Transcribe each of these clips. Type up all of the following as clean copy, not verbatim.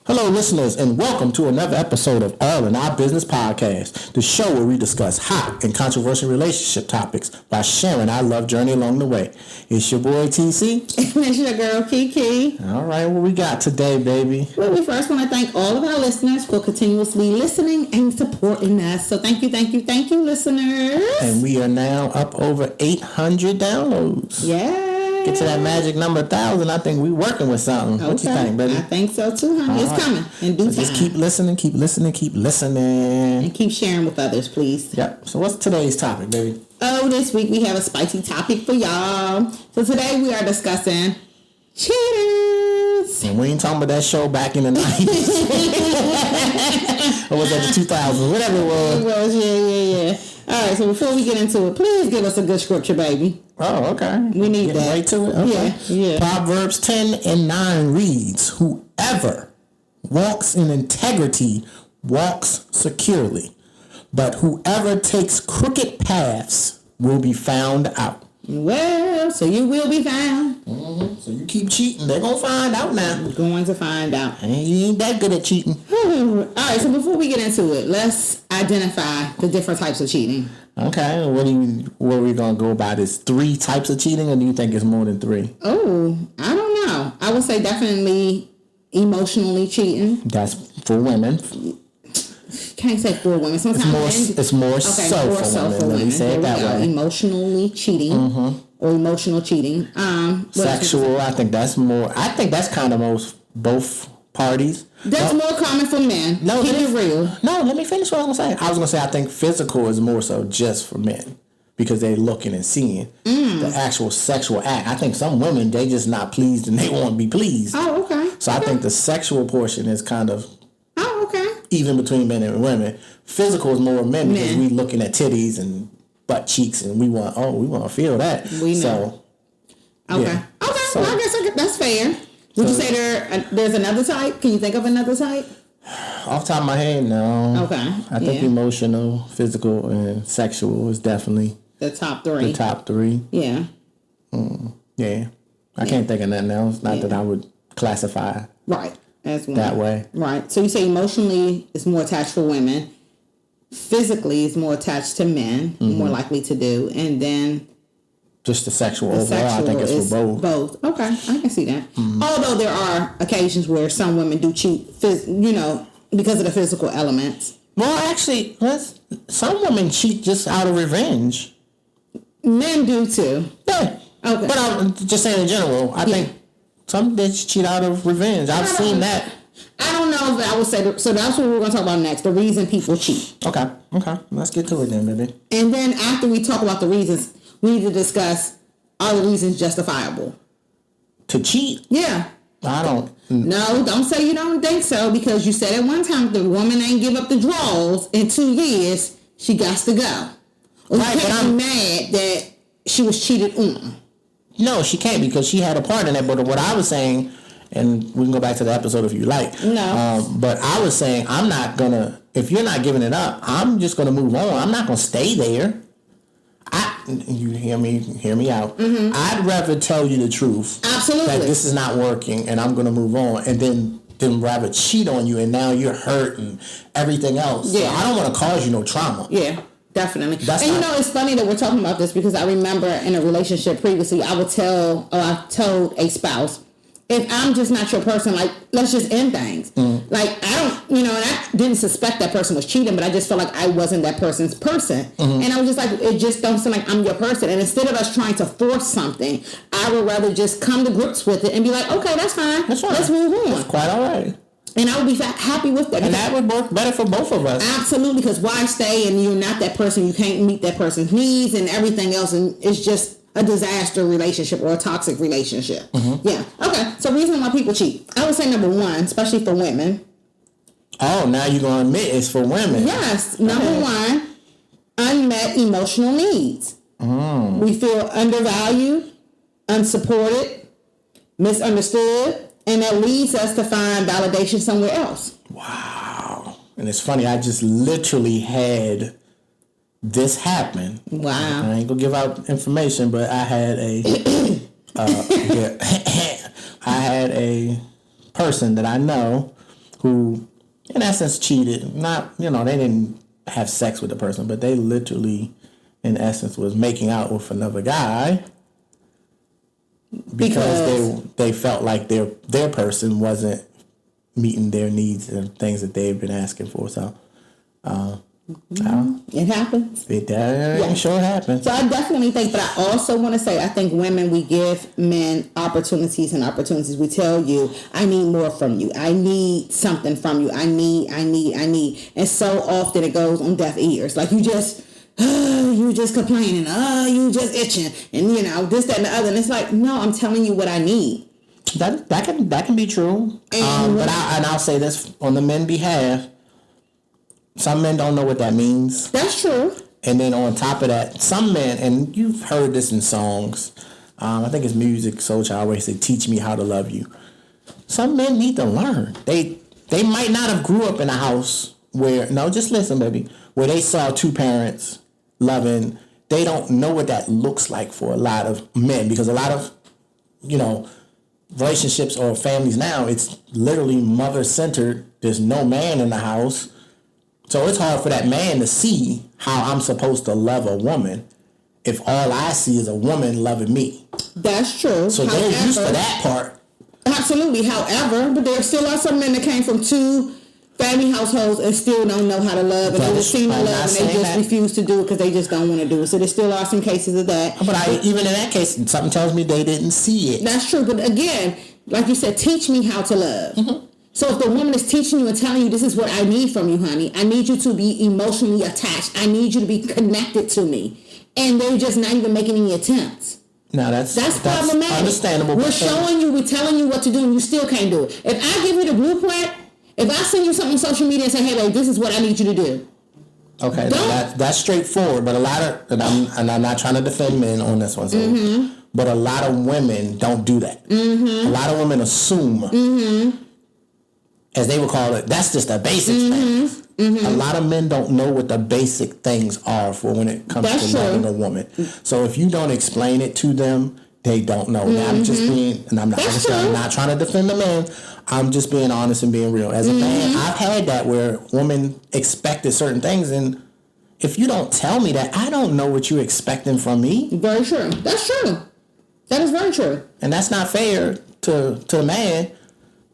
Hello, listeners, and welcome to another episode of All in Our Business Podcast, the show where we discuss hot and controversial relationship topics by sharing our love journey along the way. It's your boy, TC. And it's your girl, Kiki. All right, what we got today, baby? Well, we first want to thank all of our listeners for continuously listening and supporting us. So thank you, listeners. And we are now up over 800 downloads. Yeah. Get to that magic number 1,000. I think we're working with something. Okay. What you think, baby? I think so too, honey. It's coming in due time. Just keep listening. And keep sharing with others, please. Yep. So what's today's topic, baby? Oh, this week we have a spicy topic for y'all. So today we are discussing cheaters. And we ain't talking about that show back in the 90s. Or was that the 2000s? Whatever it was. It was, yeah. All right, so before we get into it, please give us a good scripture, baby. Oh, okay. We need that. Right to it? Okay. Yeah. Proverbs 10:9 reads, "Whoever walks in integrity walks securely, but whoever takes crooked paths will be found out." Well, so you will be found. Mm-hmm. So you keep cheating, they're going to find out now. You're going to find out. And you ain't that good at cheating. All right, so before we get into it, let's identify the different types of cheating. Okay, what are we going to go about? Is 3 types of cheating, or do you think it's more than 3? Oh, I don't know. I would say definitely emotionally cheating. That's for women. Can't say for women. Sometimes it's more so for women. Let me say it that way. Emotionally cheating or emotional cheating. Sexual, I think that's more. I think that's kind of both parties. That's more common for men. No, keep it real. No, let me finish what I was going to say. I was going to say I think physical is more so just for men because they're looking and seeing the actual sexual act. I think some women, they just not pleased and they want to be pleased. Oh, okay. So I think the sexual portion is kind of even between men and women. Physical is more men because we looking at titties and butt cheeks and we want to feel that. We know. So, okay. Yeah. Okay. So, well, I guess that's fair. Would you say there's another type? Can you think of another type? Off the top of my head, no. Okay. I think emotional, physical, and sexual is definitely the top 3. The top 3. Yeah. Yeah. I can't think of nothing else. Not that I would classify. Right. As one. That way. Right. So you say emotionally it's more attached for women. Physically it's more attached to men, more likely to do. And then just the sexual overall, I think it's for both. Both. Okay. I can see that. Although there are occasions where some women do cheat, because of the physical elements. Well, actually, some women cheat just out of revenge. Men do too. Yeah. Okay. But I'm just saying in general, I think some bitches cheat out of revenge. I've seen that. I don't know if I would say so. That's what we're going to talk about next. The reason people cheat. Okay. Let's get to it then, baby. And then after we talk about the reasons, we need to discuss, are the reasons justifiable? To cheat? Yeah. I don't. No, don't say you don't think so, because you said at one time if the woman ain't give up the draws in 2 years, she got to go. Or you can't be mad that she was cheated on. No, she can't, because she had a part in it. But what I was saying, and we can go back to the episode if you like. No. But I was saying I'm not going to, if you're not giving it up, I'm just going to move on. I'm not going to stay there. You hear me out. I'd rather tell you the truth. Absolutely. That this is not working and I'm going to move on, and then rather cheat on you and now you're hurt and everything else. Yeah. So I don't want to cause you no trauma. Yeah. Definitely. It's funny that we're talking about this, because I remember in a relationship previously, I told a spouse, if I'm just not your person, like, let's just end things. Like, I don't, and I didn't suspect that person was cheating, but I just felt like I wasn't that person's person. And I was just like, it just don't seem like I'm your person. And instead of us trying to force something, I would rather just come to grips with it and be like, okay, that's fine. That's fine. Let's move on. That's quite all right. And I would be happy with that. And that would work better for both of us. Absolutely, because why stay and you're not that person, you can't meet that person's needs and everything else, and it's just a disaster relationship or a toxic relationship. Yeah. Okay, so reason why people cheat. I would say number 1, especially for women. Oh, now you're going to admit it's for women. Yes. Number 1, unmet emotional needs. We feel undervalued, unsupported, misunderstood, and that leads us to find validation somewhere else. Wow. And it's funny, I just literally had this happen. Wow. I ain't gonna give out information, but I had I had a person that I know who, in essence, cheated. Not, they didn't have sex with the person, but they literally, in essence, was making out with another guy because they felt like their person wasn't meeting their needs and things that they've been asking for. So, it happens. It sure happens. So I definitely think, but I also want to say, I think women, we give men opportunities and opportunities. We tell you, I need more from you. I need something from you. I need. And so often it goes on deaf ears. Like you just complaining. You just itching. And this, that, and the other. And it's like, no, I'm telling you what I need. That can be true. But I'll say this on the men's behalf. Some men don't know what that means. That's true. And then on top of that, some men, and you've heard this in songs, I think it's Music Soul Child where they say, teach me how to love you. Some men need to learn. They might not have grew up in a house where, no, just listen, baby, where they saw two parents loving. They don't know what that looks like for a lot of men, because a lot of, relationships or families now, it's literally mother-centered. There's no man in the house. So it's hard for that man to see how I'm supposed to love a woman if all I see is a woman loving me. That's true. So they're used to that part. Absolutely. However, but there still are some men that came from two family households and still don't know how to love, and they just see no love and they just refuse to do it because they just don't want to do it. So there still are some cases of that. But even in that case, something tells me they didn't see it. That's true. But again, like you said, teach me how to love. Mm-hmm. So if the woman is teaching you and telling you, this is what I need from you, honey, I need you to be emotionally attached. I need you to be connected to me. And they're just not even making any attempts. No, that's problematic. Understandable. We're telling you what to do, and you still can't do it. If I give you the blueprint, if I send you something on social media and say, hey, babe, this is what I need you to do. Okay, that's straightforward. But a lot of, and I'm not trying to defend men on this one, so, but a lot of women don't do that. Mm-hmm. A lot of women assume, as they would call it, that's just the basic things. Mm-hmm. A lot of men don't know what the basic things are for when it comes to loving a woman. So if you don't explain it to them, they don't know. Now, I'm just being, and I'm not trying to defend the man. I'm just being honest and being real. As a man, I've had that where women expected certain things, and if you don't tell me that, I don't know what you're expecting from me. Very true. That's true. That is very true. And that's not fair to the man.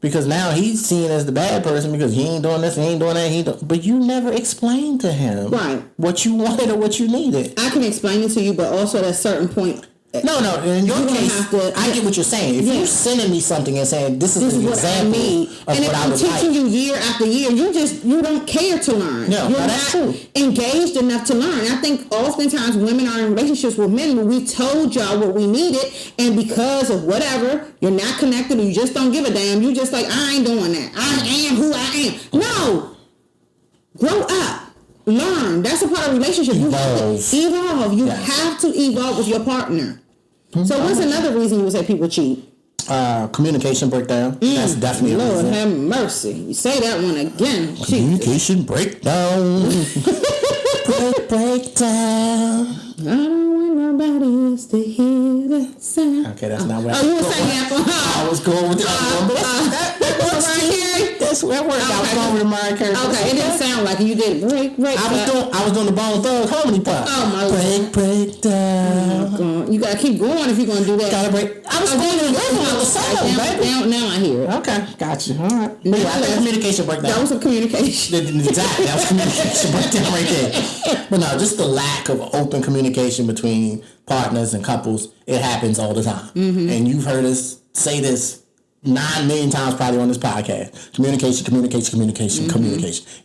Because now he's seen as the bad person because he ain't doing this, he ain't doing that, but you never explained to him what you wanted or what you needed. I can explain it to you, but also at a certain point. No. In your case, I get what you're saying. If you're sending me something and saying this is an example of what I would like, and if I'm teaching you year after year, you don't care to learn. No, that's true. Engaged enough to learn. I think oftentimes women are in relationships with men where we told y'all what we needed, and because of whatever, you're not connected or you just don't give a damn. You just like, I ain't doing that. I am who I am. No. Grow up. Learn. That's a part of relationship. You have to evolve. You have to evolve with your partner. So what's another reason you would say people cheat? Communication breakdown. That's definitely Lord a reason. Have mercy. You say that one again. Communication breakdown. breakdown. I don't want nobody else to hear the sound. Okay, that's not what you were saying that. I was going with the other one. That's where it worked. I was going with Mariah Carey. Okay, it didn't sound like you did. Break. I was doing the Bone Thugs harmony part. Oh my God. Break down. Oh, you gotta keep going if you're gonna do that. Gotta break. I was going to the rhythm of the song, baby. Now I hear it. Okay, gotcha. All right. I think communication breakdown. That was a communication. Exactly. That was communication breakdown right there. But no, just the lack of open communication between partners and couples. It happens all the time. Mm-hmm. And you've heard us say this 9 million times probably on this podcast. Communication.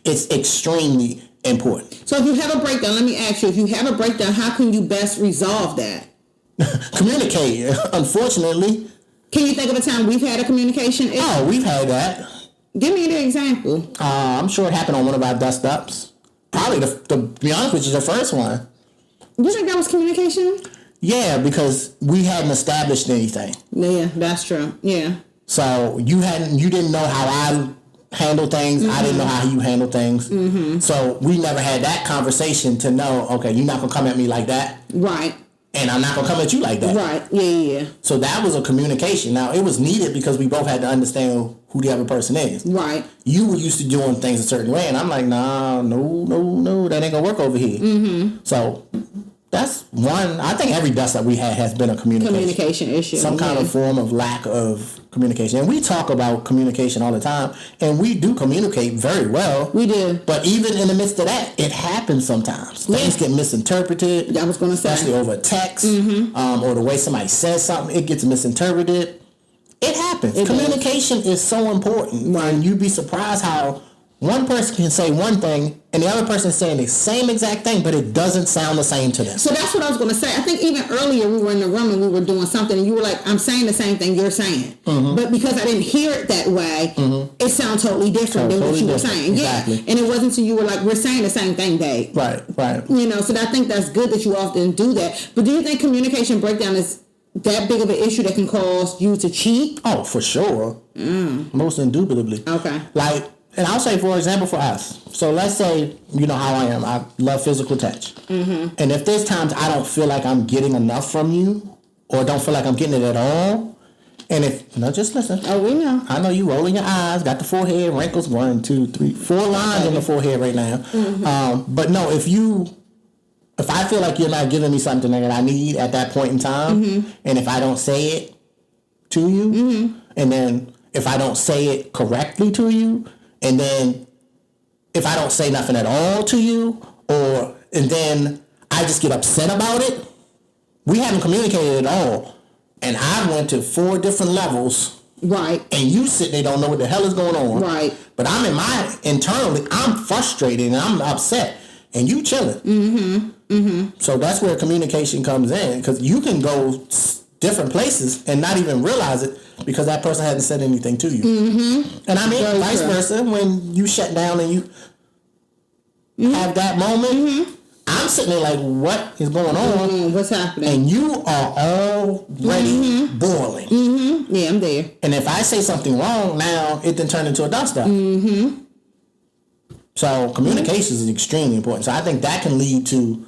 It's extremely important. So if you have a breakdown, let me ask you, if you have a breakdown, how can you best resolve that? Communicate. Unfortunately. Can you think of a time we've had a communication issue? Oh, we've had that. Give me an example. I'm sure it happened on one of our dust-ups. Probably, to be honest with you, the first one. You think that was communication? Yeah, because we hadn't established anything. Yeah, that's true. Yeah. So you didn't know how I handle things. Mm-hmm. I didn't know how you handle things. Mm-hmm. So we never had that conversation to know, okay, you're not going to come at me like that. Right. And I'm not going to come at you like that. Right. Yeah. So that was a communication. Now, it was needed because we both had to understand who the other person is. Right. You were used to doing things a certain way, and I'm like, nah, no, that ain't going to work over here. Mm-hmm. So that's one. I think every dust that we had has been a communication issue. Some kind of form of lack of communication. And we talk about communication all the time, and we do communicate very well. We do. But even in the midst of that, it happens sometimes. Things get misinterpreted. I was going to say. Especially over text, or the way somebody says something, it gets misinterpreted. It happens. Communication is so important. Right. And you'd be surprised how one person can say one thing and the other person is saying the same exact thing, but it doesn't sound the same to them. So that's what I was going to say. I think even earlier we were in the room and we were doing something and you were like, I'm saying the same thing you're saying. Mm-hmm. But because I didn't hear it that way, it sounds totally different than what you were saying. Exactly. Yeah. And it wasn't until you were like, we're saying the same thing, babe. Right. So I think that's good that you often do that. But do you think communication breakdown is that big of an issue that can cause you to cheat? Oh, for sure. Most indubitably. Okay. And I'll say, for example, for us. So let's say, you know how I am. I love physical touch. Mm-hmm. And if there's times I don't feel like I'm getting enough from you, or don't feel like I'm getting it at all, just listen. Oh, we know. I know you rolling your eyes, got the forehead wrinkles, 1, 2, 3, 4 lines on the forehead right now. Mm-hmm. But no, if I feel like you're not giving me something that I need at that point in time, and if I don't say it to you, and then if I don't say it correctly to you, and then if I don't say nothing at all to you, and then I just get upset about it, we haven't communicated at all. And I went to 4 different levels. Right. And you sit there don't know what the hell is going on. Right. But internally, I'm frustrated and I'm upset. And you chilling. Mm-hmm. Mm-hmm. So that's where communication comes in. Because you can go different places and not even realize it because that person hasn't said anything to you. Mm-hmm. And I mean, very vice versa, when you shut down and you have that moment, I'm sitting there like, what is going on? What's happening? And you are already boiling. Mm-hmm. Yeah, I'm there. And if I say something wrong, now it then turn into a dust up. Mm-hmm. So communication is extremely important. So I think that can lead to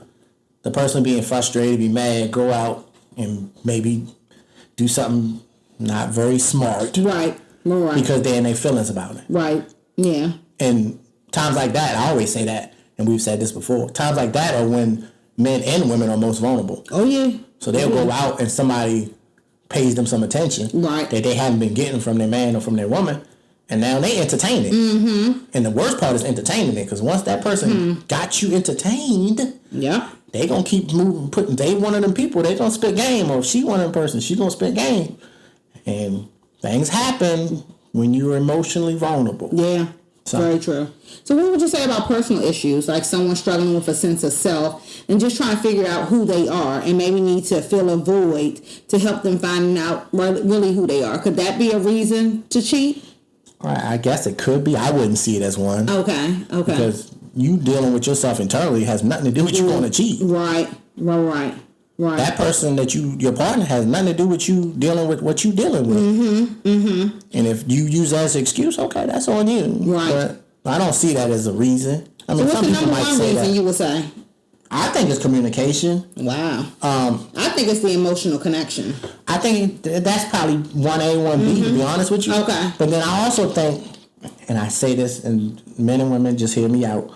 the person being frustrated, be mad, go out and maybe do something not very smart. Right. Because they're in their feelings about it. Right. Yeah. And times like that, I always say that, and we've said this before, times like that are when men and women are most vulnerable. Oh, yeah. So they'll go out and somebody pays them some attention that they haven't been getting from their man or from their woman, and now they entertain it. Mm-hmm. And the worst part is entertaining it, because once that person got you entertained, they gonna keep moving. They one of them people. They gonna spit game. Or if she one of them person, she gonna spit game. And things happen when you're emotionally vulnerable. Yeah, very true. So what would you say about personal issues, like someone struggling with a sense of self and just trying to figure out who they are and maybe need to fill a void to help them find out really who they are? Could that be a reason to cheat? I guess it could be. I wouldn't see it as one. Okay. Because you dealing with yourself internally has nothing to do with you going to cheat. Right. That person your partner has nothing to do with you dealing with what you dealing with. Mm-hmm. Mm-hmm. And if you use that as an excuse, okay, that's on you. Right. But I don't see that as a reason. I mean, so what's some the people number might one say reason that. you would say? I think it's communication. Wow. I think it's the emotional connection. I think that's probably 1A, 1B, to be honest with you. Okay. But then I also think, and I say this, and men and women just hear me out,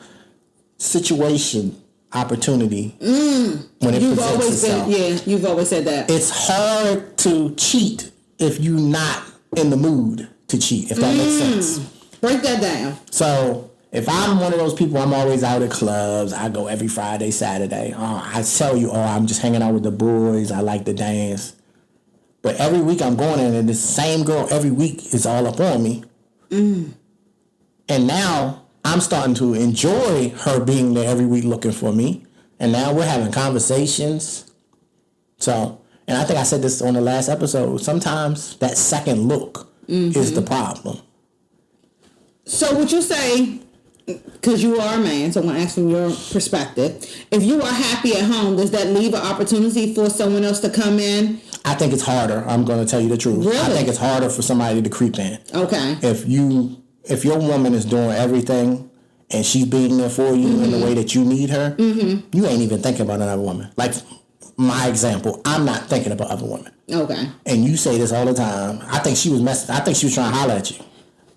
situation, opportunity, when it presents itself. You've always said that. It's hard to cheat if you're not in the mood to cheat, if that makes sense. Break that down. So if I'm one of those people, I'm always out at clubs. I go every Friday, Saturday. I tell you, I'm just hanging out with the boys. I like to dance. But every week I'm going in, and the same girl every week is all up on me. And now I'm starting to enjoy her being there every week looking for me. And now we're having conversations. So, and I think I said this on the last episode, sometimes that second look is the problem. So would you say, because you are a man, so I'm going to ask from your perspective, if you are happy at home, does that leave an opportunity for someone else to come in? I think it's harder. I'm going to tell you the truth. Really? I think it's harder for somebody to creep in. Okay. If your woman is doing everything and she's being there for you in the way that you need her, you ain't even thinking about another woman. Like my example, I'm not thinking about other women. Okay. And you say this all the time. I think she was messing. I think she was trying to holler at you.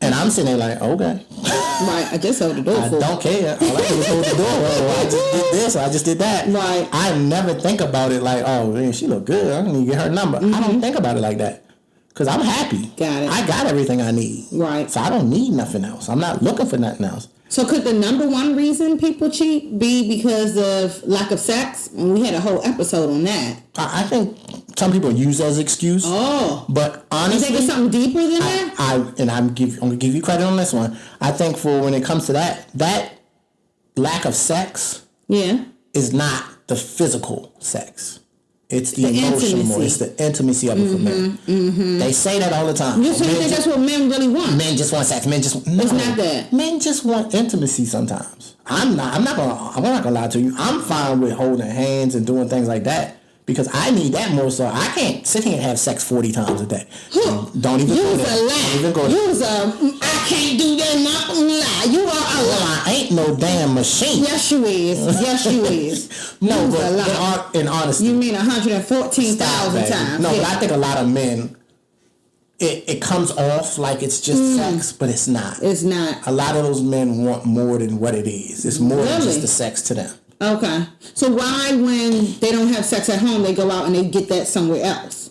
And I'm sitting there like, okay. Right, I just hold the door. I don't care. All I do is hold the door. Oh, I just did this. I just did that. Right. I never think about it like, oh, man, she look good. I need to get her number. I don't think about it like that. Because I'm happy. Got it. I got everything I need. Right. So I don't need nothing else. I'm not looking for nothing else. So could the number one reason people cheat be because of lack of sex? And we had a whole episode on that. I think some people use that as an excuse. Oh. But honestly, you think it's something deeper than that? I'm going to give you credit on this one. I think for when it comes to that lack of sex is not the physical sex. It's the emotional more. It's the intimacy of it for men. Mm-hmm. They say that all the time. You think that's what men really want? Men just want sex. It's not that. Men just want intimacy sometimes. I'm not gonna lie to you. I'm fine with holding hands and doing things like that because I need that more. So I can't sit here and have sex 40 times a day. Don't even go there. Don't even go there. I can't do that. Not lie. You are a lie. I ain't no damn machine. Yes, you is. Yes, you is. No, but in honesty, you mean 114,000 times? No, but I think a lot of men. It comes off like it's just sex, but it's not. It's not. A lot of those men want more than what it is. It's more than just the sex to them. Okay. So why, when they don't have sex at home, they go out and they get that somewhere else?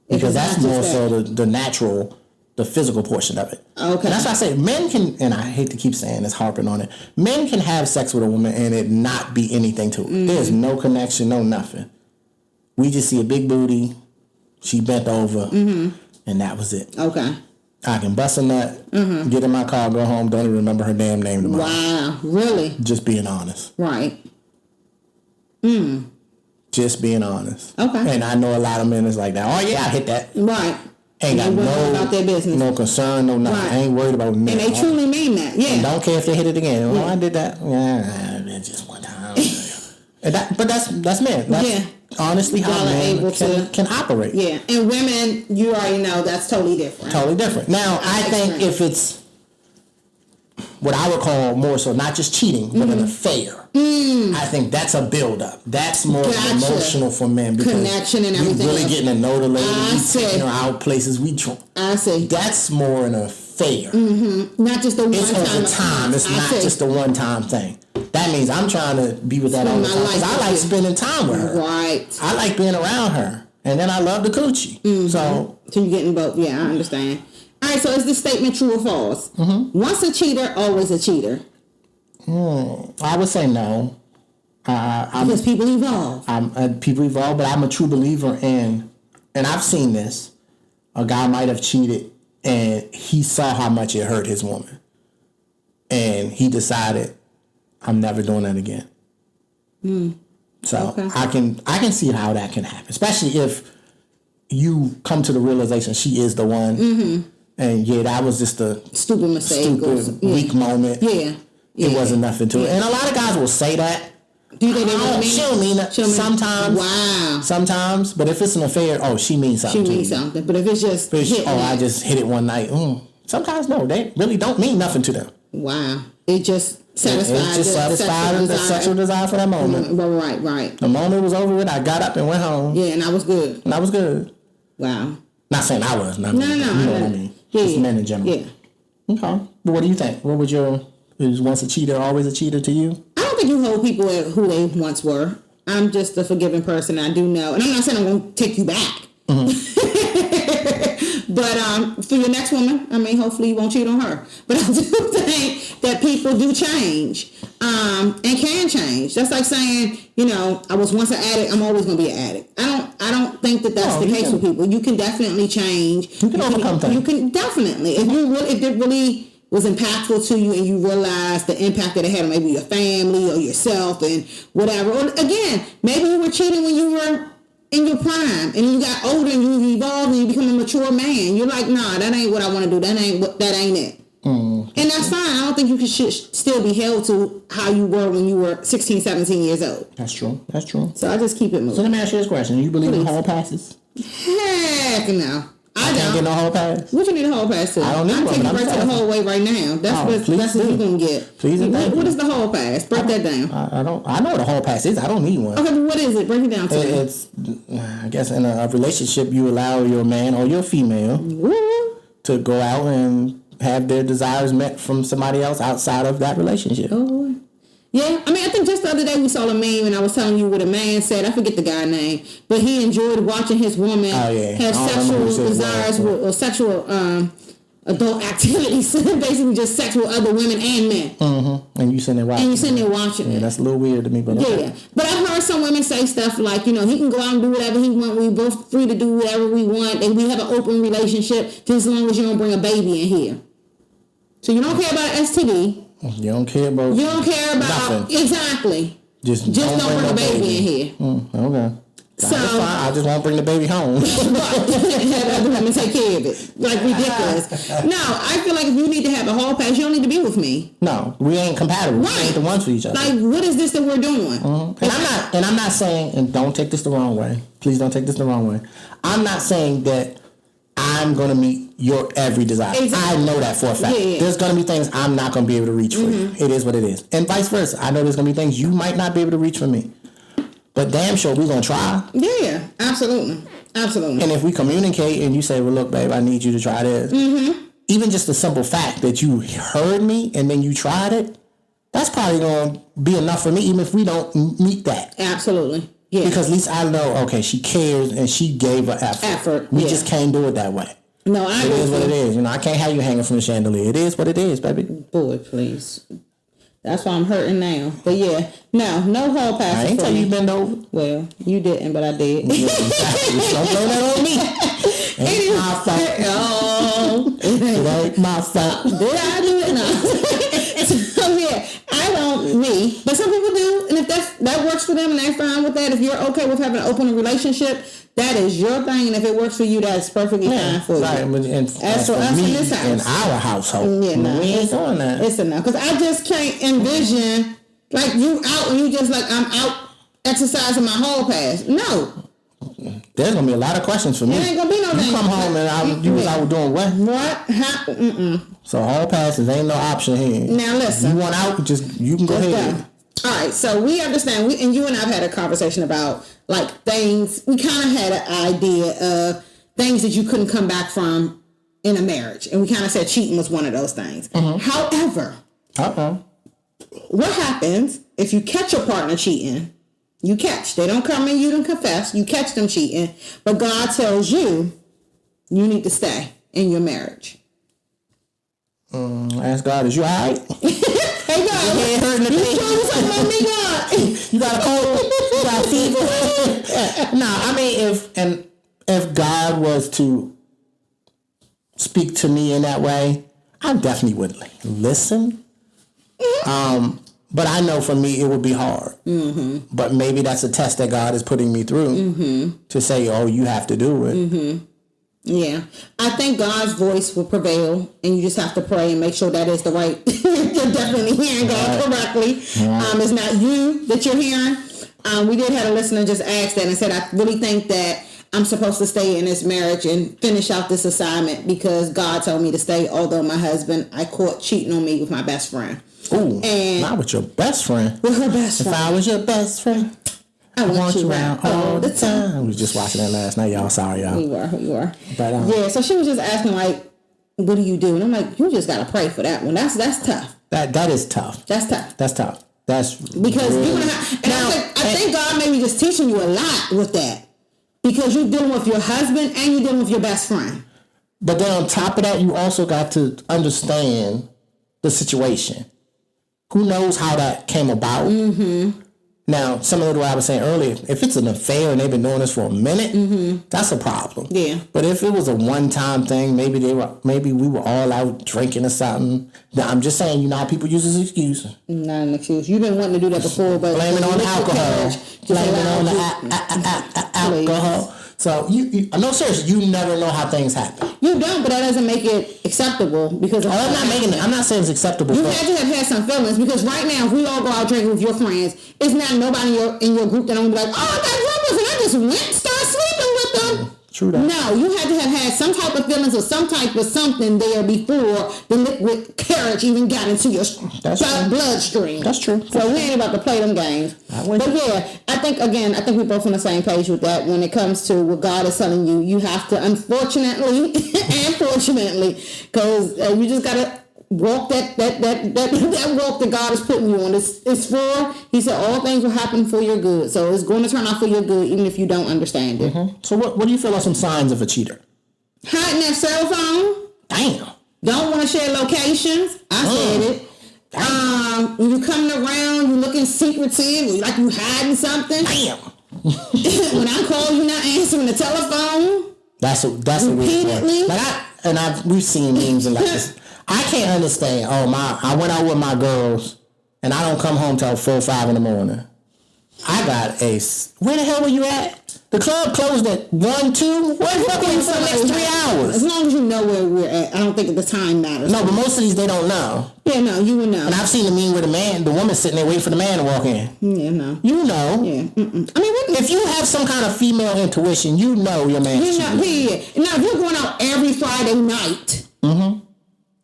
Because that's more so the natural, the physical portion of it. Okay. And that's why I say men can, and I hate to keep saying this, harping on it, men can have sex with a woman and it not be anything to it. There's no connection, no nothing. We just see a big booty, she bent over, and that was it. Okay. I can bust a nut, get in my car, go home, don't even remember her damn name tomorrow. Wow, really? Just being honest. Right. Just being honest. Okay. And I know a lot of men is like that. Oh yeah, I hit that. Right. Ain't got no about their business. No concern, no nothing. Right. I ain't worried about men. And they truly mean that. Yeah. And don't care if they hit it again. Oh, I did that. Yeah, just one time. But that's men. That's honestly how men can operate. Yeah. And women, you already know that's totally different. Totally different. Now, I think if it's what I would call more so not just cheating, but an affair. I think that's a build-up. That's more emotional for men because connection and everything. We really getting to know the lady. We taking her out places. I see. That's more an affair. Not just the one time. It's over time. It's not just a one-time thing. That means I'm trying to be with that all the time because I like spending time with her. Right. I like being around her, and then I love the coochie. So you're getting both. Yeah, I understand. All right, so is this statement true or false? Once a cheater, always a cheater. I would say no. Because people evolve. People evolve, but I'm a true believer in, and I've seen this, a guy might have cheated, and he saw how much it hurt his woman. And he decided, I'm never doing that again. So I can see how that can happen, especially if you come to the realization she is the one. And that was just a stupid mistake, weak moment. It wasn't nothing to it. Yeah. And a lot of guys will say that. Do you think they really mean? She don't mean that. Sometimes. Wow. Sometimes. But if it's an affair, she means something. She means something. But if it's just I just hit it one night. Some guys, no, they really don't mean nothing to them. Wow. It just satisfied the sexual desire for that moment. Right. The moment was over with, I got up and went home. Yeah, and I was good. Wow. Not saying I was. No. You know what I mean. Yeah. Just men in general. Yeah. Okay. But what do you think? What would is once a cheater, always a cheater to you? I don't think you hold people at who they once were. I'm just a forgiving person. I do know. And I'm not saying I'm going to take you back. But for your next woman, hopefully you won't cheat on her. But I do think that people do change and can change. That's like saying, I was once an addict, I'm always going to be an addict. I don't think that that's the case with people. You can definitely change. You can overcome things. You can definitely. If it really was impactful to you and you realize the impact that it had on maybe your family or yourself and whatever. Or again, maybe you were cheating when you were in your prime and you got older and you evolved and you become a mature man. You're like, nah, that ain't what I want to do. That ain't it. And that's fine. I don't think you should still be held to how you were when you were 16, 17 years old. That's true. So I just keep it moving. So let me ask you this question. You believe in hall passes? Heck no. I can't get no hall pass. What you need a hall pass to? I don't need one. I'm taking right to the hallway right now. That's what you're gonna get. Please and thank you. What is the hall pass? Break that down. I know what a hall pass is. I don't need one. Okay, but what is it? Break it down to me. It's, I guess, in a relationship, you allow your man or your female to go out and have their desires met from somebody else outside of that relationship. Oh. Yeah, I mean, I think just the other day we saw a meme and I was telling you what a man said. I forget the guy's name, but he enjoyed watching his woman have sexual desires or sexual adult activities, basically just sex with other women and men. Mm-hmm. And you sitting there watching. it. That's a little weird to me, but okay. Yeah. But I've heard some women say stuff like, he can go out and do whatever he want. We both free to do whatever we want, and we have an open relationship just as long as you don't bring a baby in here. So you don't care about STD. You don't care about nothing. Exactly. Just don't bring a baby in here. Okay. So that's fine. I just won't bring the baby home. Have other women take care of it. Like ridiculous. No, I feel like if you need to have a hall pass, you don't need to be with me. No, we ain't compatible. Right. We ain't the ones for each other. Like, what is this that we're doing? Mm-hmm. And I'm not saying, and don't take this the wrong way. Please don't take this the wrong way. I'm not saying that I'm going to meet your every desire. Exactly. I know that for a fact. Yeah. There's going to be things I'm not going to be able to reach for you. It is what it is. And vice versa. I know there's going to be things you might not be able to reach for me. But damn sure we're going to try. Yeah, absolutely. Absolutely. And if we communicate and you say, well, look, babe, I need you to try this. Mm-hmm. Even just the simple fact that you heard me and then you tried it, that's probably going to be enough for me, even if we don't meet that. Absolutely. Yeah. Because at least I know, okay, she cares and she gave her effort. We just can't do it that way. No, I agree. It is what it is. I can't have you hanging from the chandelier. It is what it is, baby. Boy, please. That's why I'm hurting now. But yeah, no hall passes. I ain't tell you bend over. Well, you didn't, but I did. Yeah, exactly. Don't blame that on me. Ain't my fault. Oh, it ain't my fault. Did I do it? No. So yeah, I don't. Me, but some people do, and if that works for them and they're fine with that, if you're okay with having an open relationship, that is your thing, and if it works for you, that's perfectly fine for you. And as for us in this house, in our household, we ain't doing that. It's enough because I just can't envision like you out and you just like I'm out exercising my hall pass. No. There's gonna be a lot of questions for me. There ain't gonna be no. You come home and you was out doing what? What? So hall passes ain't no option here. Now listen, you want out? You can go ahead. All right, so we understand. And you and I have had a conversation about like things. We kind of had an idea of things that you couldn't come back from in a marriage, and we kind of said cheating was one of those things. Mm-hmm. However, what happens if you catch your partner cheating? They don't come and you don't confess. You catch them cheating, but God tells you need to stay in your marriage. Ask God, is you all right? Hey God, your head hurting the pain. You told me something about me, God. You got a cold? You got a fever? No, I mean, if God was to speak to me in that way, I definitely would listen. Mm-hmm. But I know for me it would be hard. Mm-hmm. But maybe that's a test that God is putting me through to say, oh, you have to do it. Mm-hmm. Yeah. I think God's voice will prevail, and you just have to pray and make sure that is the right. You're definitely hearing God correctly. Right. It's not you that you're hearing. We did have a listener just ask that and said, I really think that I'm supposed to stay in this marriage and finish out this assignment because God told me to stay, although my husband, I caught cheating on me with my best friend. Ooh, and not with your best friend. With her best friend. If I was your best friend, I want you around all the time. We was just watching that last night, y'all. Sorry, y'all. We were. But, yeah, so she was just asking, like, what do you do? And I'm like, you just got to pray for that one. That's tough. That is tough. That's tough. That's tough. That's because really, you're going to have... And I think God may be just teaching you a lot with that. Because you're dealing with your husband and you're dealing with your best friend. But then on top of that, you also got to understand the situation. Who knows how that came about? Mm-hmm. Now, similar to what I was saying earlier, if it's an affair and they've been doing this for a minute, that's a problem. Yeah. But if it was a one-time thing, maybe we were all out drinking or something. Now, I'm just saying, how people use this excuse. Not an excuse. You've been wanting to do that before, but blame it on alcohol. Blame it on the alcohol. So no, seriously, you never know how things happen. You don't, but that doesn't make it acceptable because I'm not saying it's acceptable. You had to have had some feelings because right now, if we all go out drinking with your friends, it's not nobody in your group that don't be like, oh, I got drummers and I just went and started sleeping with them. True that. No, you had to have had some type of feelings or some type of something there before the liquid carriage even got into your bloodstream. That's true. So we ain't about to play them games. But yeah, I think we're both on the same page with that. When it comes to what God is telling you, you have to, unfortunately and fortunately, because you just gotta walk that walk that God is putting you on. It's for, he said, all things will happen for your good. So it's going to turn out for your good, even if you don't understand it. Mm-hmm. So what do you feel are some signs of a cheater? Hiding that cell phone. Damn. Don't want to share locations. I said it. When you coming around, you looking secretive, like you hiding something. Damn. When I call, you not answering the telephone. That's a repeatedly. Like we've seen memes and like this. I can't understand. I went out with my girls, and I don't come home till 4 or 5 in the morning. I got where the hell were you at? The club closed at 1, 2. Where the fuck were you for the next 3 hours? As long as you know where we're at, I don't think the time matters. No, but most of these they don't know. Yeah, no, you would know. And I've seen the meme where the woman sitting there waiting for the man to walk in. Yeah, no. You know. Yeah. Mm-mm. I mean, if you have some kind of female intuition, you know your man. You know, yeah. Now, if you're going out every Friday night. Mm-hmm.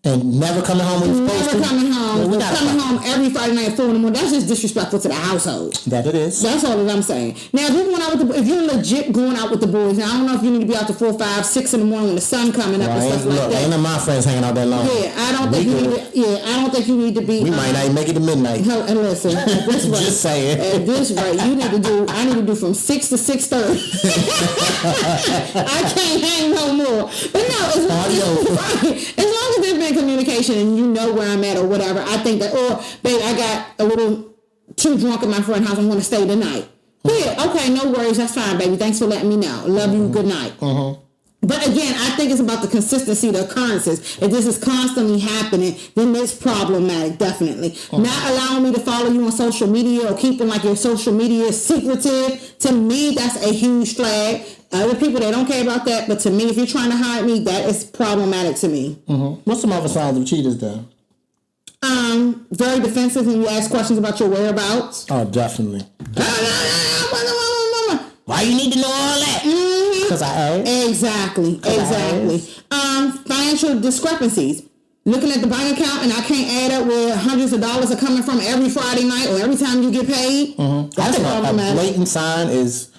And never coming home when you're supposed to. Never coming home. Well, coming home every Friday night at 4 in the morning. That's just disrespectful to the household. That it is. That's all that I'm saying. Now, if you're legit going out with the boys, now I don't know if you need to be out to 4, 5, 6 in the morning when the sun coming up and stuff like that. Ain't none of my friends hanging out that long. Yeah, I don't think you need to be. We might not even make it to midnight. And listen, at this rate, just saying. At this rate, I need to do from 6 to 6:30. I can't hang no more. But no, as long as there's been communication and you know where I'm at or whatever, I think that, babe, I got a little too drunk at my friend's house, I'm going to stay tonight. Yeah, okay, no worries, that's fine, baby. Thanks for letting me know. Love you, good night. Mm-hmm. But again, I think it's about the consistency, the occurrences. If this is constantly happening, then it's problematic, definitely. Mm-hmm. Not allowing me to follow you on social media or keeping like your social media secretive, to me, that's a huge flag. Other people, they don't care about that, but to me, if you're trying to hide me, that is problematic to me. Mm-hmm. What's some other signs of cheaters then? Very defensive when you ask questions about your whereabouts. Oh, definitely. Why you need to know all that? Because I heard. Exactly. Financial discrepancies. Looking at the bank account and I can't add up where hundreds of dollars are coming from every Friday night or every time you get paid. Mm-hmm. That's problematic. A blatant sign is,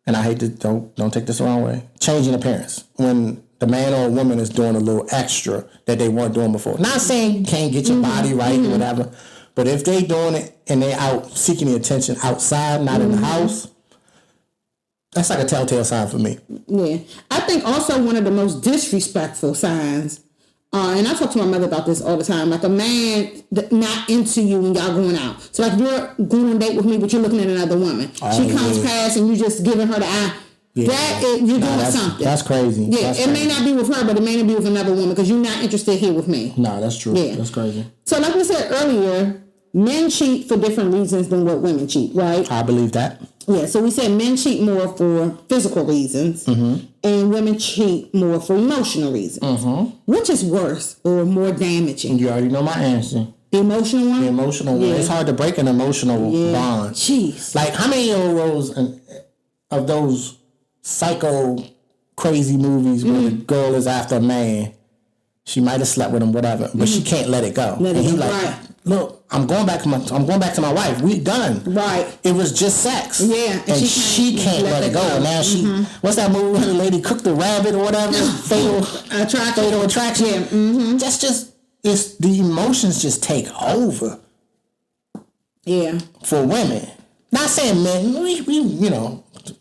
and I hate to don't take this the wrong way, changing appearance. When the man or woman is doing a little extra that they weren't doing before. Not saying you can't get your body right or whatever, but if they doing it and they out seeking the attention outside, not in the house, that's like a telltale sign for me. Yeah. I think also one of the most disrespectful signs, and I talk to my mother about this all the time, like a man not into you when y'all going out. So like you're going on a date with me, but you're looking at another woman. She comes past and you just giving her the eye. Yeah. You're doing something. That's crazy. Yeah, it may not be with her, but it may not be with another woman because you're not interested here with me. No, that's true. Yeah. That's crazy. So like we said earlier, men cheat for different reasons than what women cheat, right? I believe that. Yeah, so we said men cheat more for physical reasons and women cheat more for emotional reasons. Mm-hmm. Which is worse or more damaging? You already know my answer. The emotional one? The emotional one. It's hard to break an emotional bond. Jeez. Like, how many of those psycho crazy movies where the girl is after a man, she might have slept with him, whatever, but she can't let it go. And he's like, look, I'm going back to my wife. We done. Right. It was just sex. Yeah. And she can't let it go. And now what's that movie where the lady cooked the rabbit or whatever? Fatal Attraction. Yeah. Mm-hmm. It's the emotions just take over. Yeah. For women. Not saying men, we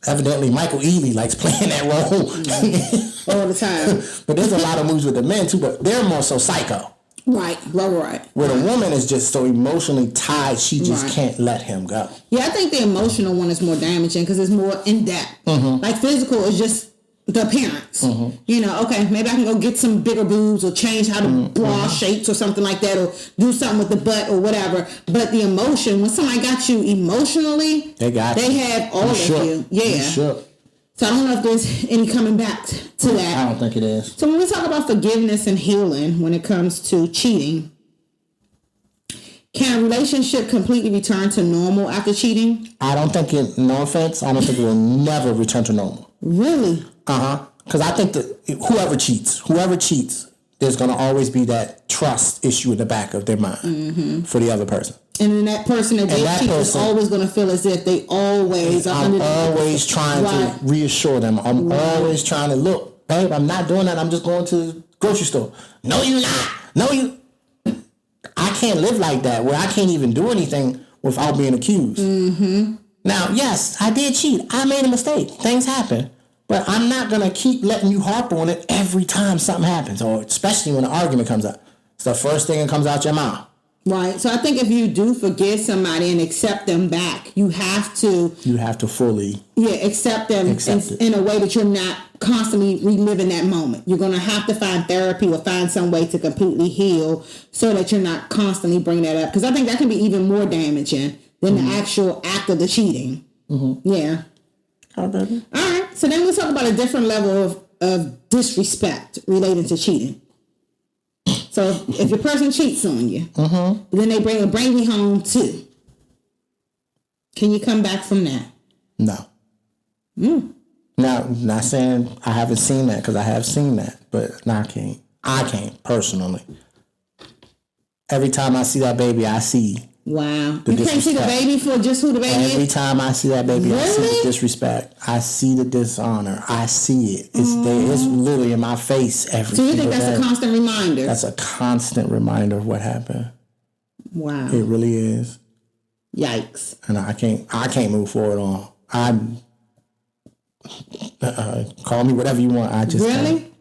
evidently Michael Ealy likes playing that role all the time. But there's a lot of movies with the men too, but they're more so psycho. Right. Where the woman is just so emotionally tied, she just can't let him go. Yeah, I think the emotional one is more damaging because it's more in depth. Mm-hmm. Like physical is just the appearance. Mm-hmm. Okay, maybe I can go get some bigger boobs or change how the bra shapes or something like that, or do something with the butt or whatever. But the emotion, when somebody got you emotionally, they have all of you. Yeah. So I don't know if there's any coming back to that. I don't think it is. So when we talk about forgiveness and healing when it comes to cheating, can a relationship completely return to normal after cheating? I don't think no offense, I don't think it will never return to normal. Really? Uh-huh. Because I think that whoever cheats, there's going to always be that trust issue in the back of their mind for the other person. And then that person that did cheat is always going to feel as if they always are I'm always trying to reassure them. I'm always trying to, look, babe, I'm not doing that. I'm just going to the grocery store. No, you're not. No, you. I can't live like that where I can't even do anything without being accused. Mm-hmm. Now, yes, I did cheat. I made a mistake. Things happen. But I'm not going to keep letting you harp on it every time something happens, or especially when an argument comes up. It's the first thing that comes out your mouth. Right. So I think if you do forgive somebody and accept them back, you have to fully accept them in a way that you're not constantly reliving that moment. You're going to have to find therapy or find some way to completely heal so that you're not constantly bringing that up. Because I think that can be even more damaging than the actual act of the cheating. Mm-hmm. Yeah. All right. So then we'll talk about a different level of disrespect relating to cheating. So if your person cheats on you, then they bring you home too. Can you come back from that? No. Now, not saying I haven't seen that, because I have seen that, but no, I can't personally. Every time I see that baby, I see. Wow. You can't see the baby for just who the baby is? Every time I see that baby, I see the disrespect. I see the dishonor. I see it. It's there. It's literally in my face every So you think that's a constant reminder? That's a constant reminder of what happened. Wow. It really is. Yikes. And I can't move forward on. Call me whatever you want. I just really? Can't.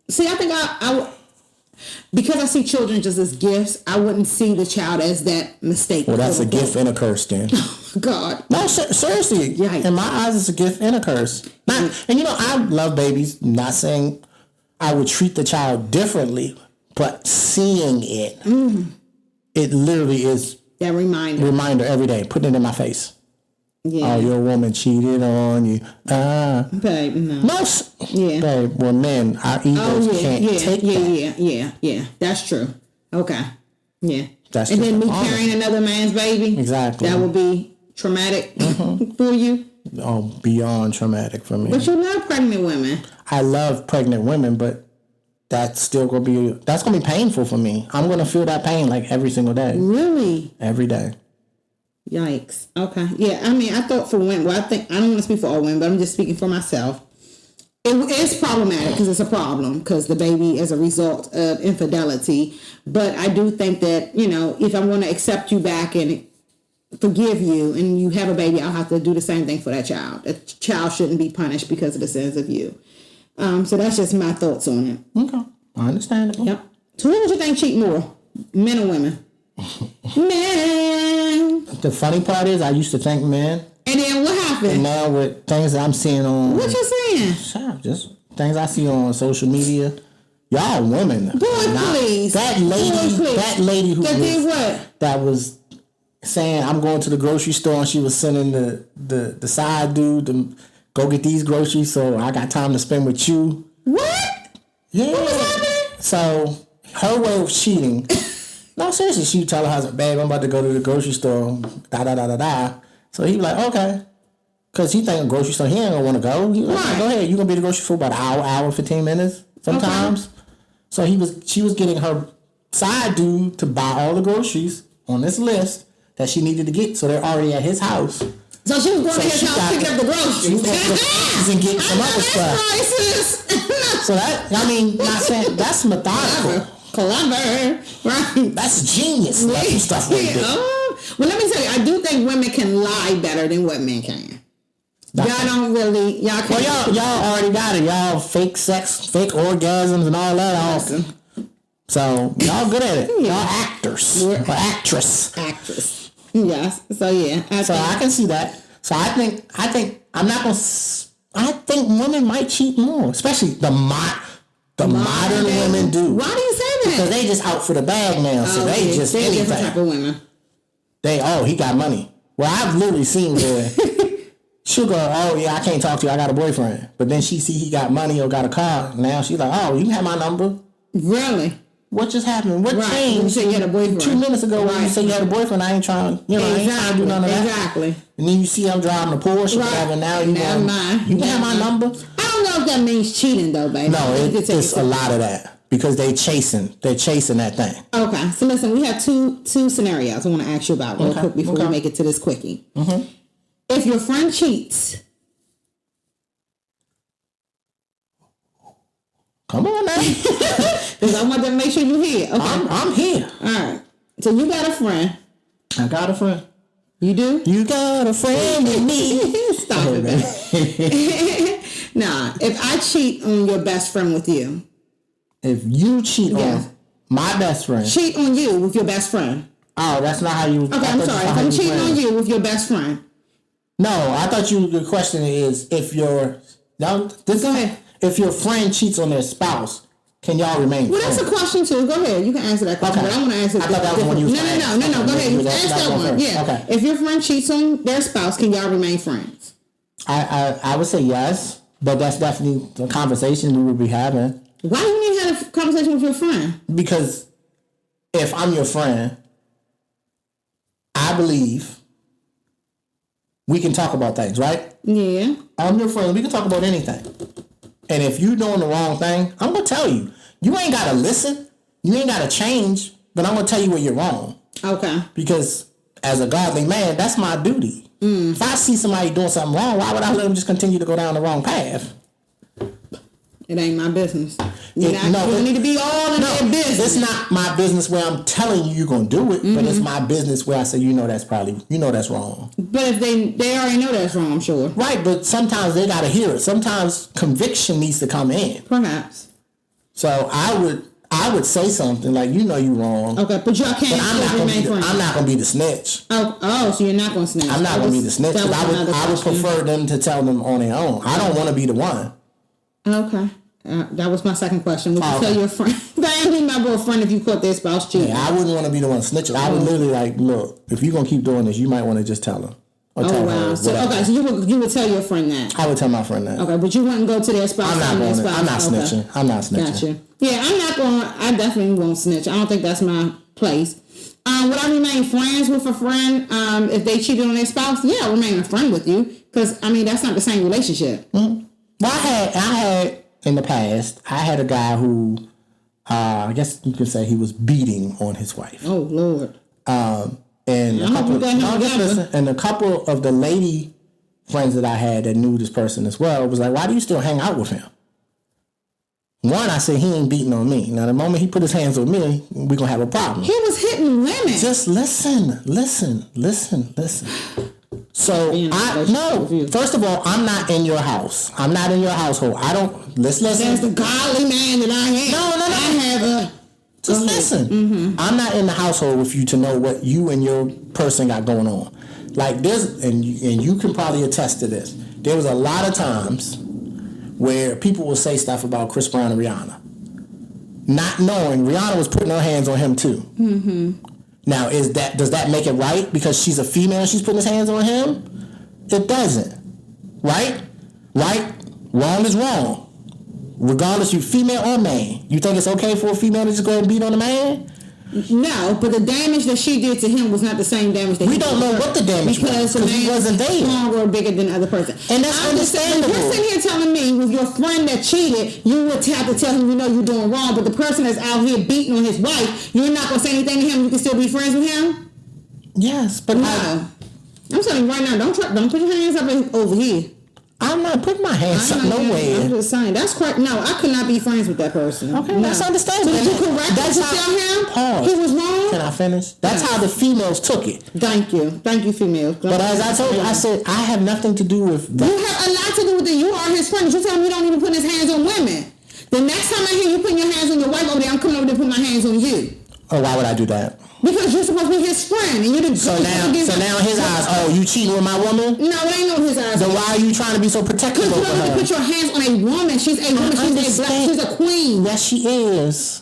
See, I think I because I see children just as gifts, I wouldn't see the child as that mistake. Well, that's a gift and a curse, then. God. No, seriously. Yikes. In my eyes, it's a gift and a curse. And I love babies. Not saying I would treat the child differently, but seeing it, it literally is that reminder every day. Putting it in my face. Yeah. Oh, your woman cheated on you. Babe, no. Babe, well, men, our egos can't take that. Yeah. That's true. Okay. Yeah. That's and then me carrying another man's baby. Exactly. That would be traumatic for you. Oh, beyond traumatic for me. But you love pregnant women. I love pregnant women, but that's gonna be painful for me. I'm gonna feel that pain like every single day. Really? Every day. Yikes. Okay. Yeah, I mean, I thought for women, I don't want to speak for all women, but I'm just speaking for myself. It is problematic because it's a problem because the baby is a result of infidelity. But I do think that, if I want to accept you back and forgive you and you have a baby, I'll have to do the same thing for that child. The child shouldn't be punished because of the sins of you. So that's just my thoughts on it. Okay. Understandable. Yep. So who would you think cheat more? Men or women? Men. The funny part is I used to think men. And then what happened? And now with things that I'm seeing on... What you saying? Just things I see on social media. Y'all women. Boy, please. That lady who did what? That was saying, I'm going to the grocery store, and she was sending the side dude to go get these groceries, so I got time to spend with you. What? Yeah. What was happening? So her way of cheating... No, seriously, she would tell her husband, babe, I'm about to go to the grocery store, da-da-da-da-da. So he was like, okay. Because he think a grocery store, he ain't going to want to go. He was like, go ahead, you going to be at the grocery store for about an hour, 15 minutes sometimes. Okay. So she was getting her side dude to buy all the groceries on this list that she needed to get, so they're already at his house. So she was going to his house picking up the groceries. She was going to get groceries and get some other stuff. So not saying, that's methodical. Clever, right? That's genius. That's stuff like that. Well, let me tell you, I do think women can lie better than what men can. Y'all don't really, y'all can't. Well, y'all already got it. Y'all fake sex, fake orgasms, and all that. Awesome. So y'all good at it. Y'all actors or actress. Actress. Yes. So yeah. I can see that. So I think I'm not gonna. I think women might cheat more, especially the modern women do. Why do you say that? Because they just out for the bag now. So they just they're anything. Different type of women. He got money. Well, I've literally seen where she'll go, oh yeah, I can't talk to you, I got a boyfriend. But then she see he got money or got a car. Now she's like, oh, you have my number. Really? What just happened? What changed? You said you had a boyfriend 2 minutes ago when you said you had a boyfriend, I ain't trying to do none of that. Exactly. And then you see I'm driving a Porsche, and now you can have my number. I don't know if that means cheating though, baby. No, it's a lot of that because they're chasing that thing. Okay, so listen, we have two scenarios I want to ask you about real quick before we make it to this quickie. Mm-hmm. If your friend cheats, come on now, because I want to make sure you're here. Okay, I'm here. All right, so you got a friend. I got a friend. You do? You got a friend in me. Stop it, man. Nah, if I cheat on your best friend with you. If you cheat on my best friend. Cheat on you with your best friend. Oh, that's not how you... Okay, I'm sorry. If I'm cheating on you with your best friend. No, I thought the question is if your... Go ahead. If your friend cheats on their spouse, can y'all remain friends? Well, that's a question too. Go ahead. You can answer that question. Okay. But I want to answer I thought that was one you was No. Go ahead. You ask that one. First. Yeah. Okay. If your friend cheats on their spouse, can y'all remain friends? I would say yes, but that's definitely a conversation we would be having. Why do you need to have a conversation with your friend? Because if I'm your friend, I believe we can talk about things, right? Yeah. I'm your friend. We can talk about anything. And if you're doing the wrong thing, I'm going to tell you. You ain't got to listen. You ain't got to change. But I'm going to tell you where you're wrong. Okay. Because as a godly man, that's my duty. If I see somebody doing something wrong, why would I let them just continue to go down the wrong path? It ain't my business. You need to be all in their business. It's not my business where I'm telling you you're going to do it, but it's my business where I say, that's wrong. But if they already know that's wrong, I'm sure. Right, but sometimes they got to hear it. Sometimes conviction needs to come in. Perhaps. So I would say something like, you're wrong. Okay, but y'all can't remain friends. I'm not going to be the snitch. Oh, so you're not going to snitch. I'm not going to be the snitch. I would prefer them to tell them on their own. I don't want to be the one. Okay. That was my second question. Would you tell your friend? I ain't remember a friend if you caught their spouse cheating. Yeah, I wouldn't want to be the one snitching. I would literally look, if you're going to keep doing this, you might want to just tell them. Wow. So you would tell your friend that? I would tell my friend that. Okay, but you wouldn't go to their spouse? I'm not snitching. I'm not snitching. Gotcha. Yeah, I definitely won't snitch. I don't think that's my place. Would I remain friends with a friend if they cheated on their spouse? Yeah, I'll remain a friend with you. Because, that's not the same relationship. Mm-hmm. Well, I had in the past, I had a guy who, I guess you could say he was beating on his wife. Oh, Lord. And a couple of the lady friends that I had that knew this person as well was like, why do you still hang out with him? One, I said, he ain't beating on me. Now, the moment he put his hands on me, we're going to have a problem. He was hitting women. Just listen. So, first of all, I'm not in your house. I'm not in your household. I don't, listen. There's the godly man that I am. No. I have a... Just listen. Mm-hmm. I'm not in the household with you to know what you and your person got going on. Like this, and you can probably attest to this. There was a lot of times where people will say stuff about Chris Brown and Rihanna, not knowing Rihanna was putting her hands on him too. Mm-hmm. Now, does that make it right because she's a female and she's putting his hands on him? It doesn't. Right? Wrong is wrong. Regardless, you female or man. You think it's okay for a female to just go and beat on a man? No, but the damage that she did to him was not the same damage that we don't know what the damage was because he wasn't there. Stronger or bigger than the other person, and that's understandable. You're sitting here telling me with your friend that cheated, you would have to tell him you're doing wrong, but the person that's out here beating on his wife, you're not gonna say anything to him. You can still be friends with him. Yes, but no. I'm telling you right now, don't put your hands up over here. I'm not putting my hands up nowhere. I'm just saying that's quite. No, I could not be friends with that person. Okay, that's understandable. So did you correct him to tell him he was wrong? Can I finish? That's how the females took it. Thank you, females. But as I told you, I said I have nothing to do with that. You have a lot to do with it. You are his friend. You tell him you don't even put his hands on women. The next time I hear you putting your hands on your wife over there, I'm coming over there to put my hands on you. Oh, why would I do that? Because you're supposed to be his friend, and you're the so now in his eyes, you cheating with my woman? No, it ain't no his eyes. Then why are you trying to be so protective over her? Because you don't put your hands on a woman. She's a woman. She's a queen. Yes, she is.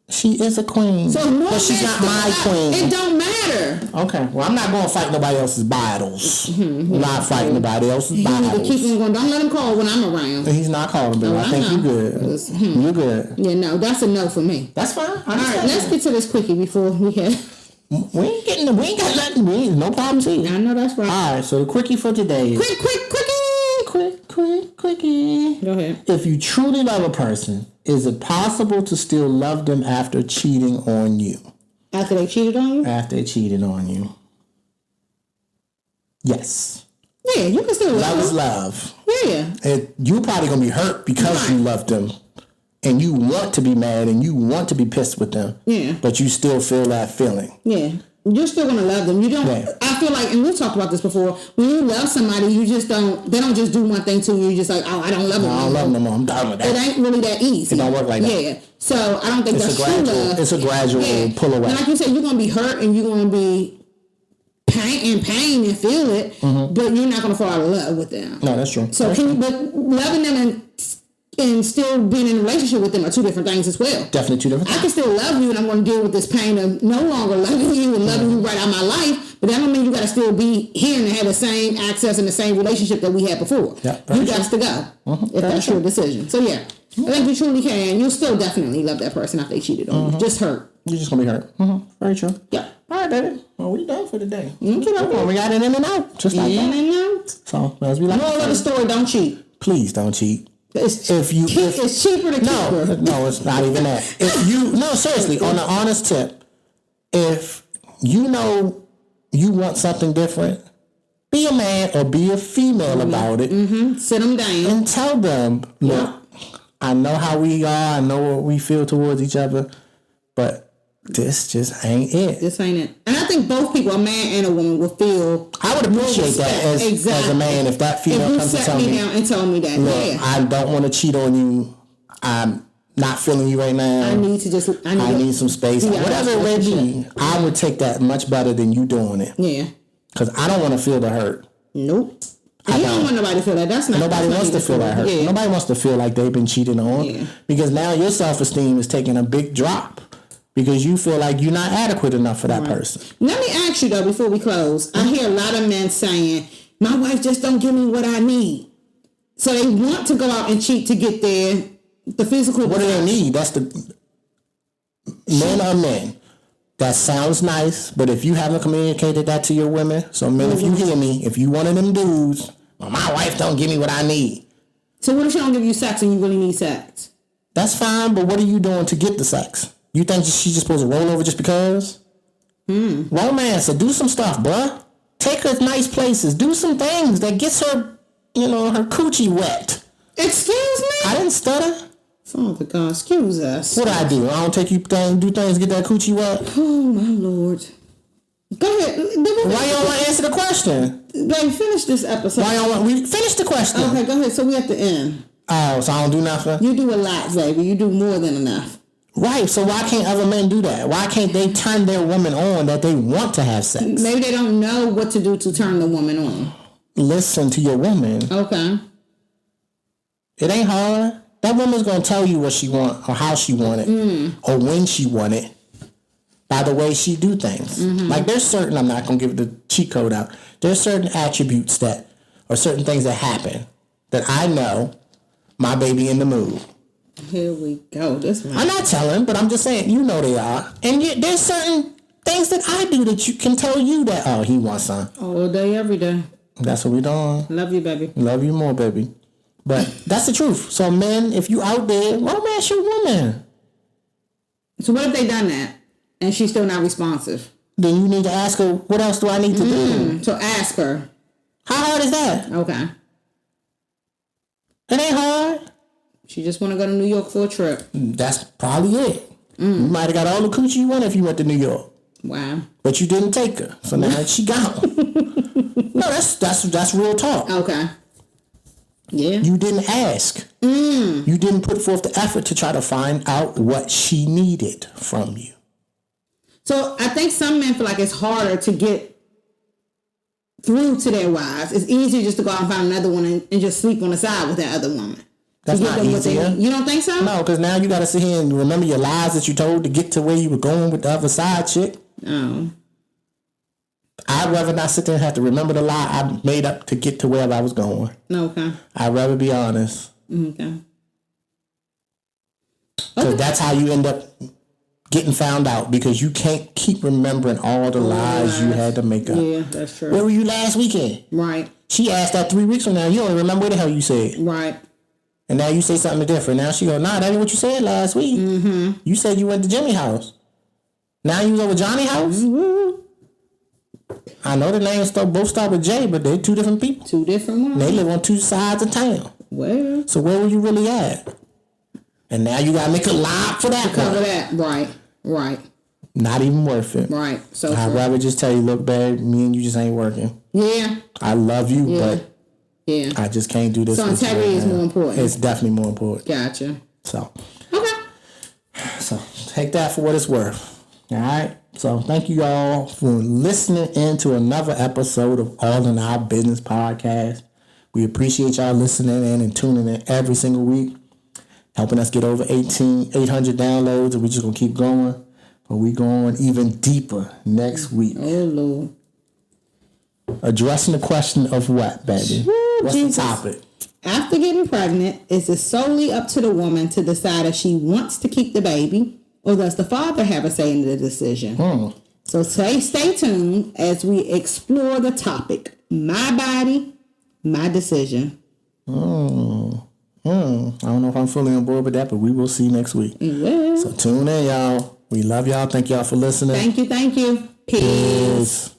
She is a queen. So but she's not my queen. It don't matter. Okay. Well, I'm not going to fight nobody else's battles. I'm not fighting nobody else's battles. You need to keep him going. Don't let him call when I'm around. He's not calling, baby. I think you're good. You're good. Yeah, no, that's a no for me. That's fine. All right, let's get to this quickie before we have... We ain't got nothing. No problems here. I know that's right. All right, so the quickie for today is... Quickie! Quickie. Go ahead. If you truly love a person, is it possible to still love them after cheating on you? After they cheated on you? After they cheated on you. Yes. Yeah, you can still love them. Love is love. Yeah. You probably going to be hurt because you love them. And you want to be mad and you want to be pissed with them. Yeah. But you still feel that feeling. Yeah. You're still going to love them. You don't, I feel like, and we've talked about this before, when you love somebody, you just don't, they don't just do one thing to you. You're just like, oh, I don't love them. I don't love them no more. I'm done with that. It ain't really that easy. It don't work like that. Yeah. So I don't think that's true love. It's a gradual pull away. And like you said, you're going to be hurt and you're going to be pain and feel it, but you're not going to fall out of love with them. No, that's true. So, but loving them and still being in a relationship with them are two different things as well. Definitely two different things. I can still love you and I'm going to deal with this pain of no longer loving you and loving you right out of my life, but that don't mean you got to still be here and have the same access and the same relationship that we had before. Yeah, you got to go if that's your decision. So yeah, I think you truly can. You'll still definitely love that person after they cheated on you. Just hurt. You're just going to be hurt. Very true. Yeah. All right, baby. Well, we done for the day. Okay. We got it in and out. Just like that. In and out. So, as we like Moral of the story, don't cheat. Please don't cheat. It's cheaper to keep her. No, it's not even that. Seriously, on the honest tip, if you know you want something different, be a man or be a female about it. Sit them down and tell them, look, I know how we are. I know what we feel towards each other, but this just ain't it. This ain't it. And I think both people, a man and a woman, will feel. I would appreciate that as a man if that female comes to tell me. Down and told me that. Look, I don't want to cheat on you. I'm not feeling you right now. I need to just. I need some space. Whatever it may be, I would take that much better than you doing it. Yeah. Because I don't want to feel the hurt. Nope. You don't want nobody to feel that. That's not. Nobody wants to feel that hurt. Yeah. Nobody wants to feel like they've been cheated on. Yeah. Because now your self-esteem is taking a big drop. Because you feel like you're not adequate enough for that person. Let me ask you though, before we close, I hear a lot of men saying, my wife just don't give me what I need. So they want to go out and cheat to get the physical. What do they need? That's the men are men. That sounds nice, but if you haven't communicated that to your women, so men, if you hear me, if you one of them dudes, well, my wife don't give me what I need. So what if she don't give you sex and you really need sex? That's fine, but what are you doing to get the sex? You think she's just supposed to roll over just because? Romance, so do some stuff, bruh. Take her to nice places. Do some things that gets her, her coochie wet. Excuse me? I didn't stutter. Father God, excuse us. What I do? I don't take you do things to get that coochie wet? Oh, my Lord. Go ahead. Why you don't want to answer the question? Baby, finish this episode. Why you don't want we finish the question? Okay, go ahead. So we at the end. Oh, so I don't do nothing? You do a lot, baby. You do more than enough. Right, so why can't other men do that? Why can't they turn their woman on that they want to have sex? Maybe they don't know what to do to turn the woman on. Listen to your woman. Okay. It ain't hard. That woman's going to tell you what she want or how she want it or when she want it by the way she do things. Like there's certain, I'm not going to give the cheat code out, there's certain attributes that or certain things that happen that I know my baby in the mood. Here we go. I'm not telling, but I'm just saying, they are. And there's certain things that I do that you can tell you that, oh, he wants some. All day, every day. That's what we doing. Love you, baby. Love you more, baby. But that's the truth. So, men, if you out there, romance your woman. So what if they done that and she's still not responsive? Then you need to ask her, what else do I need to do? So ask her. How hard is that? Okay. It ain't hard. She just want to go to New York for a trip. That's probably it. You might have got all the coochie you want if you went to New York. Wow. But you didn't take her. So now she gone. No, that's real talk. Okay. Yeah. You didn't ask. You didn't put forth the effort to try to find out what she needed from you. So I think some men feel like it's harder to get through to their wives. It's easier just to go out and find another one and just sleep on the side with that other woman. That's not easier. You don't think so? No, because now you got to sit here and remember your lies that you told to get to where you were going with the other side chick. Oh. I'd rather not sit there and have to remember the lie I made up to get to wherever I was going. Okay. I'd rather be honest. Okay. Because that's how you end up getting found out because you can't keep remembering all the lies you had to make up. Yeah, that's true. Where were you last weekend? Right. She asked that 3 weeks from now. You don't remember what the hell you said. Right. And now you say something different. Now she go, nah, that ain't what you said last week. Mm-hmm. You said you went to Jimmy's house. Now you was over Johnny's house? Mm-hmm. I know the names both start with J, but they're two different people. Two different ones. They live on two sides of town. Well. So where were you really at? And now you got to make a lie for that. To cover that. Right. Right. Not even worth it. Right. So I'd rather just tell you, look, babe, me and you just ain't working. Yeah. I love you, but yeah, I just can't do this. So integrity is more important. It's definitely more important. Gotcha. So. Okay. So take that for what it's worth. All right. So thank you all for listening in to another episode of All in Our Business podcast. We appreciate y'all listening in and tuning in every single week, helping us get over 800 downloads, and we're just going to keep going. But we're going even deeper next week. Oh, Lord. Addressing the question of what, baby? What's Jesus. The topic? After getting pregnant, is it solely up to the woman to decide if she wants to keep the baby, or does the father have a say in the decision? So stay tuned as we explore the topic. My body, my decision. I don't know if I'm fully on board with that, but we will see next week. Yeah. So tune in, y'all. We love y'all. Thank y'all for listening. Thank you. Peace.